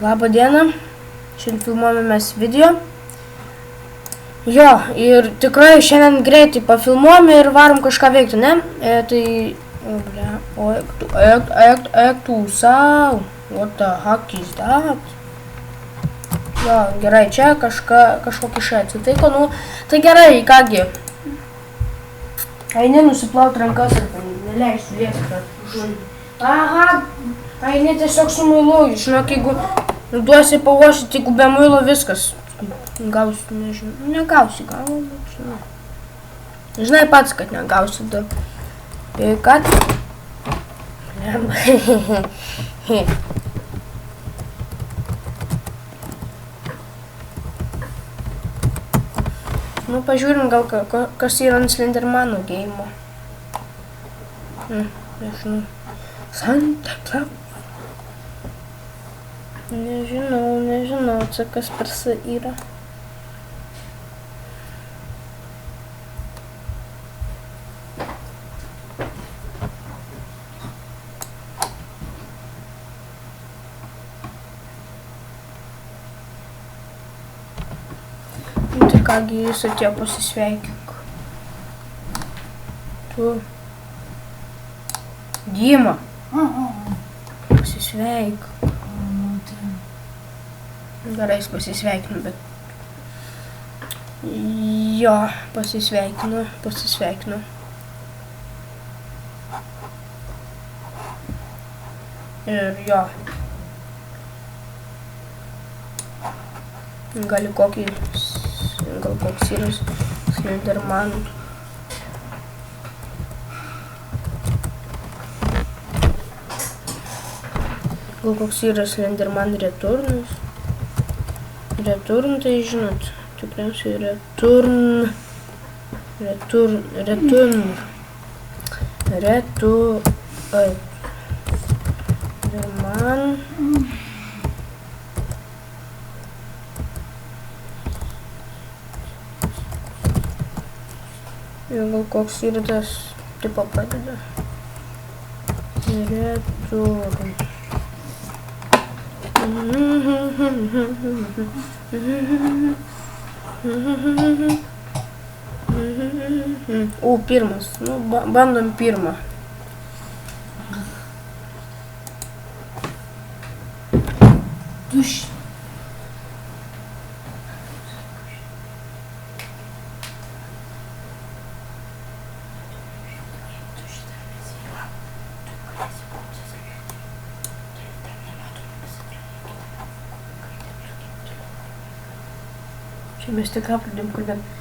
Labą dieną, šiandien filmuojamės video. Jo, ir tikrai šiandien greitai pafilmuojame ir varom kažką veikti, ne? Tu sau, what the heck is that? Jo, gerai, čia kažkokį šai atsitiko, nu, tai gerai, kągi. Eini nusiplaut rankas ir neleisiu liesti žodį. Aha, eini tiesiog su muilu, žinok, jeigu duosi pavošyti, jeigu be muilo viskas. Gausi, nežinau, negausi, gal, bet žinau. Žinai pats, kad negausi, da. Ir kad? Nu, pažiūrim gal, kas yra ant Slendermano geimo. Nežinau. Santa Claus. Nežinau, čia kas persa yra. Tai kągi jis atėjo pasisveikink. Tu. Dima. Pasisveik. Gerai, jis pasisveikinu, bet... Jo, pasisveikinu. Ir jo. Gal koks yra Slenderman. Gal koks yra Slenderman returnas. Return, tai žinot, tikriausiai return. Man. Gal koks yra tas, tipo padeda. Return. Pirmas. Nu, bandom pirmą. Tuš. Čia mes tik pradėjom kalbėti.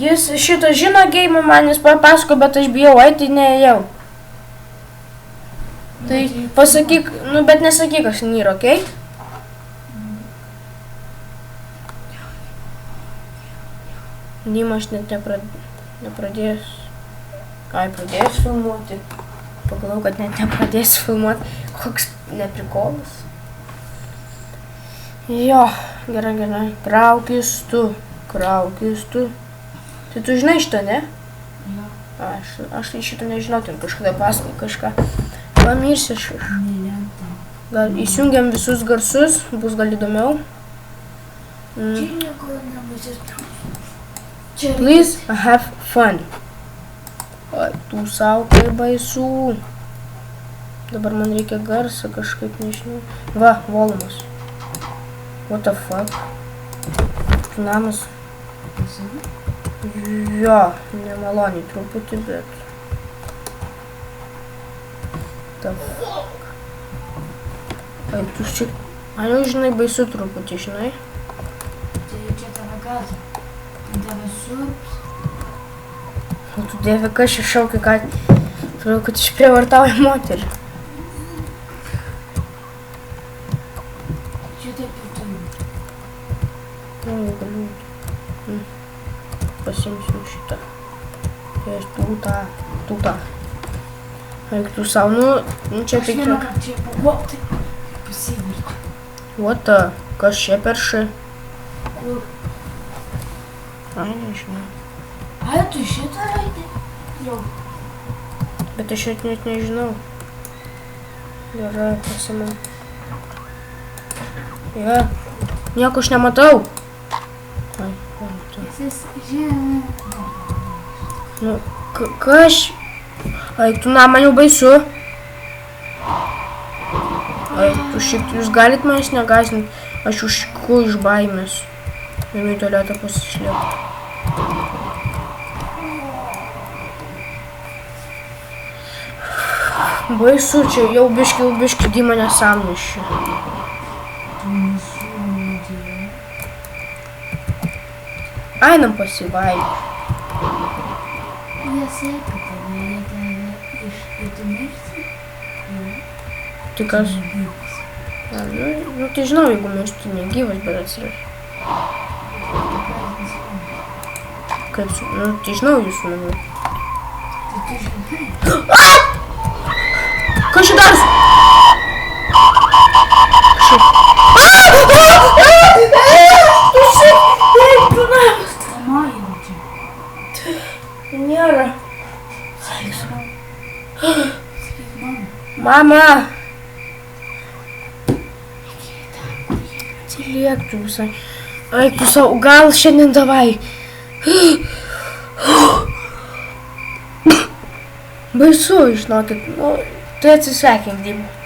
Jis šitą žino geimą, man jis papasako, bet aš bijau, tai neėjau. Tai pasakyk, nu bet nesakyk, aš nėra, okei? Dima aš net nepradėjęs. Ai, pradėjęs filmuoti. Pagalau, kad net nepradėjęs filmuoti. Koks neprikolas. Jo, gerai. Kraukis tu. Tai tu žinai šitą, ne? Jo. Aš šitą nežinau, ten kažkada pasakai kažką. Pamirsi aš. Gal įsijungiam visus garsus, bus gal įdomiau. Čia nieko nebus. Please have fun. Ai, tu sau, tai baisu. Dabar man reikia garsą kažkaip, nežinau. Va, volumas. What the fuck? Namas. Jo, nemaloniai truputį, bet... The fuck? Ai, tu šiek... Man jau, žinai, baisu truputį, žinai? Tai čia tave gaza. Tave sups. O tu dieve, kas čia šaukia, kad... Atrodo, kad išprievartauja moterį. Čia taip ir turiu. Galiu. Pasiimsiu šitą. Tai aš tūtą. Eik tu sau, nu čia tik... Aš nemanau, kad čia buvo, tai pasiverti. What the? Kas čia perši? Kur? Ai, nežinau. Ai, tu šitą raidį? Jau. Bet aš net nežinau. Gerai, pasimam. Ja. Nieko aš nematau. Ai, Jis žemė. nu, kas? Ai, tu na, man jau baisu. Ai, tu šiaip, jūs galit manęs negazinti. Aš užšiku iš baimės. Einu į tualetą pasislėpti. Baisu, čia jau biški Dima nesąmnišė. Einam pasivaikščioti. Jie seka tave, jie tave išmirti. Tai kas? A, nu, tai žinau, jeigu miršti negyvas, bet atsiras. Kaip su... Nu, tai žinau jūsų namų. Tai tu žinai. Kas čia darosi? Mama jaučia. Nėra. Sakyk mama. Mama! Atsiliek tu visai. Eik tu savo, gal šiandien davai. Baisu, žinokit. Nu, tai atsisveikink, Dima.